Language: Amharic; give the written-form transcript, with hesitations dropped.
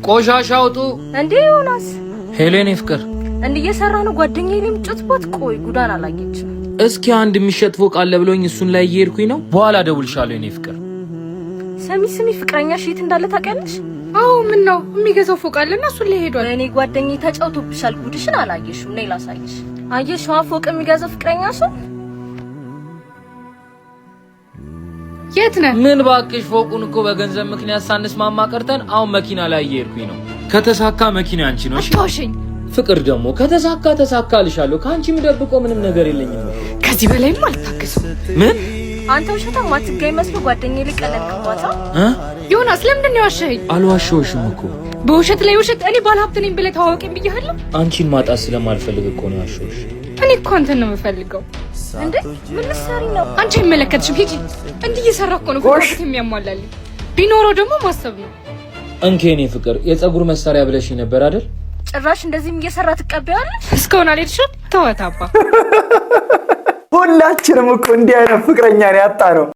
ቆሻሻ አውጡ እንዴ ዮናስ ሄሌን ፍቅር እንዴ እየሰራ ነው ጓደኛዬ ሊምጭትበት ቆይ ጉዳን አላየችም እስኪ አንድ የሚሸጥ ፎቅ አለ ብሎኝ እሱን ላይ እየሄድኩኝ ነው በኋላ ደውልሻለሁ የኔ ፍቅር ስሚ ፍቅረኛሽ የት እንዳለ ታውቂያለሽ አዎ ምን ነው የሚገዛው ፎቅ አለና እሱን ላይ ሄዷል እኔ ጓደኛዬ ተጫውቶብሻል ጉድሽን አላየሽም ነይ ላሳይሽ አየሽው ፎቅ የሚገዛው ፍቅረኛሽ የት ነህ ምን ባክሽ ፎቁን እኮ በገንዘብ ምክንያት ሳንስማማ ቀርተን አሁን መኪና ላይ እየሄድኩኝ ነው ከተሳካ መኪና አንቺ ነው እሺ አታውሽኝ ፍቅር ደግሞ ከተሳካልሻለሁ ካንቺ ምደብቆ ምንም ነገር የለኝም ከዚህ በላይም አልታገስም ምን አንተ ውሸታም ማትገኝ መስሎ ጓደኛዬ ሊቀለቅባታ ዮናስ ለምንድን ነው ያሸኸኝ አልዋሸሁሽም እኮ በውሸት ላይ ውሸት እኔ ባለሀብት ነኝ ብለህ ታዋወቀኝ ብዬሃለሁ አንቺን ማጣት ስለማልፈልግ እኮ ነው ያሸሁሽ እኔ እኮ አንተን ነው የምፈልገው እንዴ ምን ልትሰሪ ነው አንቺ አይመለከትሽም ሂጂ እንዲህ እየሰራህ እኮ ነው ፍቅር የሚያሟላልኝ ቢኖረው ደግሞ ማሰብ ነው እንከኔ ፍቅር የፀጉር መሳሪያ ብለሽ ነበር አይደል ጭራሽ እንደዚህም እየሰራ ትቀበያለሽ እስካሁን አልሄድሽም ተወታባ ሁላችንም እኮ እንዲህ አይነት ፍቅረኛ ነው ያጣ ነው